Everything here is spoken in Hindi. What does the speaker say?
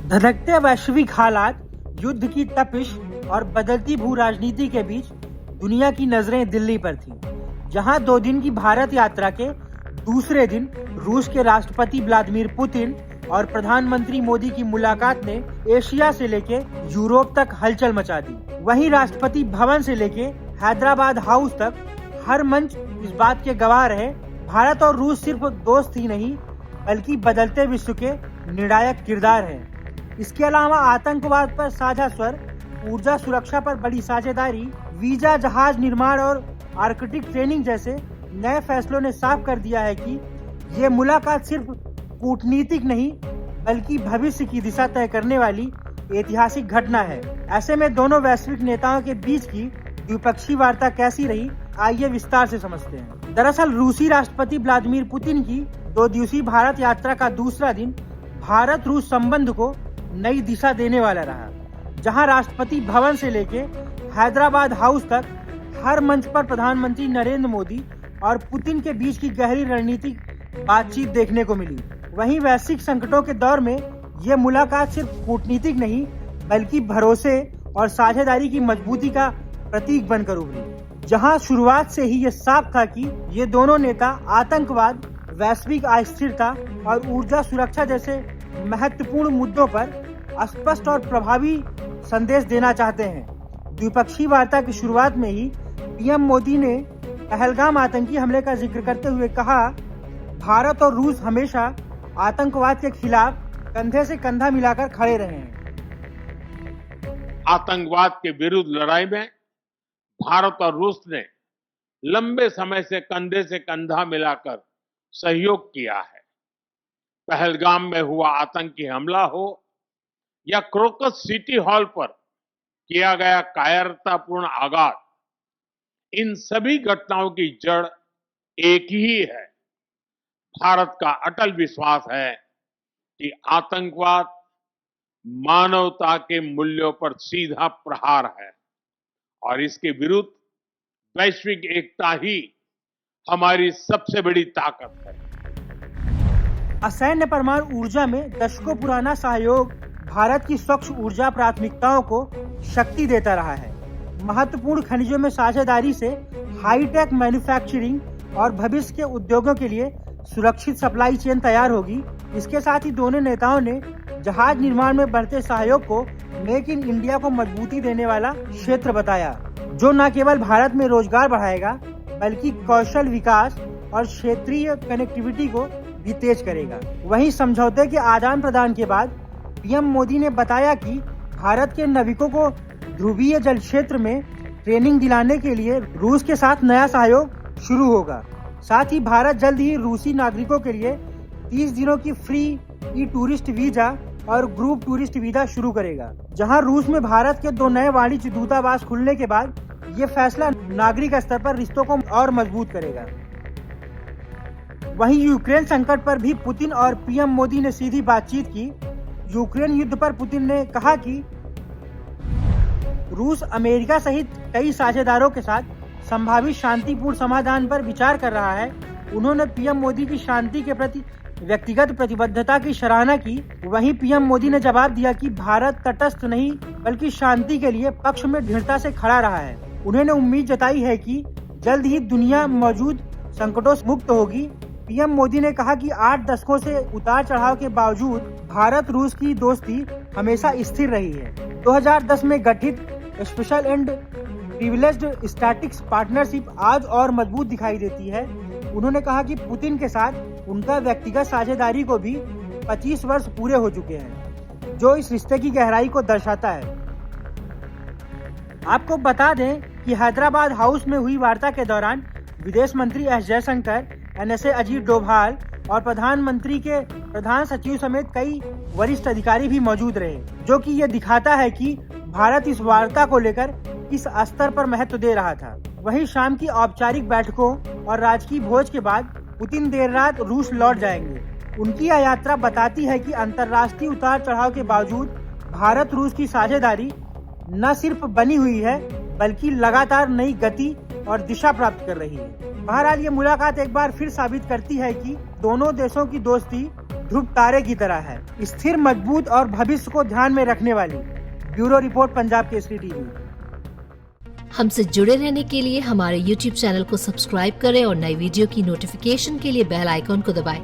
धधकते वैश्विक हालात, युद्ध की तपिश और बदलती भू राजनीति के बीच दुनिया की नजरें दिल्ली पर थीं, जहां 2 दिन की भारत यात्रा के दूसरे दिन रूस के राष्ट्रपति व्लादिमीर पुतिन और प्रधानमंत्री मोदी की मुलाकात ने एशिया से लेके यूरोप तक हलचल मचा दी। वहीं राष्ट्रपति भवन से लेके हैदराबाद हाउस तक हर मंच इस बात के गवाह रहे, भारत और रूस सिर्फ दोस्त ही नहीं बल्कि बदलते विश्व के निर्णायक किरदार हैं। इसके अलावा आतंकवाद पर साझा स्वर, ऊर्जा सुरक्षा पर बड़ी साझेदारी, वीजा, जहाज निर्माण और आर्कटिक ट्रेनिंग जैसे नए फैसलों ने साफ कर दिया है कि ये मुलाकात सिर्फ कूटनीतिक नहीं बल्कि भविष्य की दिशा तय करने वाली ऐतिहासिक घटना है। ऐसे में दोनों वैश्विक नेताओं के बीच की द्विपक्षीय वार्ता कैसी रही, आइए विस्तार से समझते हैं। दरअसल रूसी राष्ट्रपति व्लादिमीर पुतिन की 2 दिवसीय भारत यात्रा का दूसरा दिन भारत रूस संबंध को नई दिशा देने वाला रहा, जहां राष्ट्रपति भवन से लेके हैदराबाद हाउस तक हर मंच पर प्रधानमंत्री नरेंद्र मोदी और पुतिन के बीच की गहरी रणनीतिक बातचीत देखने को मिली। वहीं वैश्विक संकटों के दौर में ये मुलाकात सिर्फ कूटनीतिक नहीं बल्कि भरोसे और साझेदारी की मजबूती का प्रतीक बनकर उभरी, जहां शुरुआत से ही ये साफ था कि ये दोनों नेता आतंकवाद, वैश्विक अस्थिरता और ऊर्जा सुरक्षा जैसे महत्वपूर्ण मुद्दों पर स्पष्ट और प्रभावी संदेश देना चाहते हैं। द्विपक्षीय वार्ता की शुरुआत में ही पीएम मोदी ने पहलगाम आतंकी हमले का जिक्र करते हुए कहा, भारत और रूस हमेशा आतंकवाद के खिलाफ कंधे से कंधा मिलाकर खड़े रहे हैं। आतंकवाद के विरुद्ध लड़ाई में भारत और रूस ने लंबे समय से कंधा मिलाकर सहयोग किया है। पहलगाम में हुआ आतंकी हमला हो या क्रोकस सिटी हॉल पर किया गया कायरतापूर्ण आघात, इन सभी घटनाओं की जड़ एक ही है। भारत का अटल विश्वास है कि आतंकवाद मानवता के मूल्यों पर सीधा प्रहार है और इसके विरुद्ध वैश्विक एकता ही हमारी सबसे बड़ी ताकत है। असैन्य परमाणु ऊर्जा में दशकों पुराना सहयोग भारत की स्वच्छ ऊर्जा प्राथमिकताओं को शक्ति देता रहा है। महत्वपूर्ण खनिजों में साझेदारी से हाईटेक मैन्युफैक्चरिंग और भविष्य के उद्योगों के लिए सुरक्षित सप्लाई चेन तैयार होगी। इसके साथ ही दोनों नेताओं ने जहाज निर्माण में बढ़ते सहयोग को मेक इन इंडिया को मजबूती देने वाला क्षेत्र बताया, जो न केवल भारत में रोजगार बढ़ाएगा बल्कि कौशल विकास और क्षेत्रीय कनेक्टिविटी को भी तेज करेगा। वहीं समझौते के आदान प्रदान के बाद पीएम मोदी ने बताया कि भारत के नाविकों को ध्रुवीय जल क्षेत्र में ट्रेनिंग दिलाने के लिए रूस के साथ नया सहयोग शुरू होगा। साथ ही भारत जल्द ही रूसी नागरिकों के लिए 30 दिनों की फ्री ई टूरिस्ट वीजा और ग्रुप टूरिस्ट वीजा शुरू करेगा, जहां रूस में भारत के 2 नए वाणिज्य दूतावास खुलने के बाद ये फैसला नागरिक स्तर पर रिश्तों को और मजबूत करेगा। वहीं यूक्रेन संकट पर भी पुतिन और पीएम मोदी ने सीधी बातचीत की। यूक्रेन युद्ध पर पुतिन ने कहा कि रूस अमेरिका सहित कई साझेदारों के साथ संभावित शांतिपूर्ण समाधान पर विचार कर रहा है। उन्होंने पीएम मोदी की शांति के प्रति व्यक्तिगत प्रतिबद्धता की सराहना की। वहीं पीएम मोदी ने जवाब दिया कि भारत तटस्थ नहीं बल्कि शांति के लिए पक्ष में दृढ़ता से खड़ा रहा है। उन्होंने उम्मीद जताई है कि जल्द ही दुनिया मौजूद संकटों से मुक्त होगी। पीएम मोदी ने कहा कि 8 दशकों से उतार चढ़ाव के बावजूद भारत रूस की दोस्ती हमेशा स्थिर रही है। 2010 में गठित special and privileged statics partnership आज और मजबूत दिखाई देती है। उन्होंने कहा कि पुतिन के साथ उनका व्यक्तिगत साझेदारी को भी 25 वर्ष पूरे हो चुके हैं, जो इस रिश्ते की गहराई को दर्शाता है। आपको बता दें कि हैदराबाद हाउस में हुई वार्ता के दौरान विदेश मंत्री एस जयशंकर, एनएसए अजीत डोभाल और प्रधानमंत्री के प्रधान सचिव समेत कई वरिष्ठ अधिकारी भी मौजूद रहे, जो कि ये दिखाता है कि भारत इस वार्ता को लेकर किस स्तर पर महत्व दे रहा था। वहीं शाम की औपचारिक बैठकों और राजकीय भोज के बाद पुतिन देर रात रूस लौट जाएंगे। उनकी यह यात्रा बताती है कि अंतर्राष्ट्रीय उतार चढ़ाव के बावजूद भारत रूस की साझेदारी न सिर्फ बनी हुई है बल्कि लगातार नई गति और दिशा प्राप्त कर रही है। बहरहाल ये मुलाकात एक बार फिर साबित करती है कि दोनों देशों की दोस्ती ध्रुव तारे की तरह है, स्थिर, मजबूत और भविष्य को ध्यान में रखने वाली। Bureau report, Punjab Kesari TV. हमसे जुड़े रहने के लिए हमारे YouTube चैनल को सब्सक्राइब करें और नई वीडियो की नोटिफिकेशन के लिए बेल आइकॉन को दबाएं।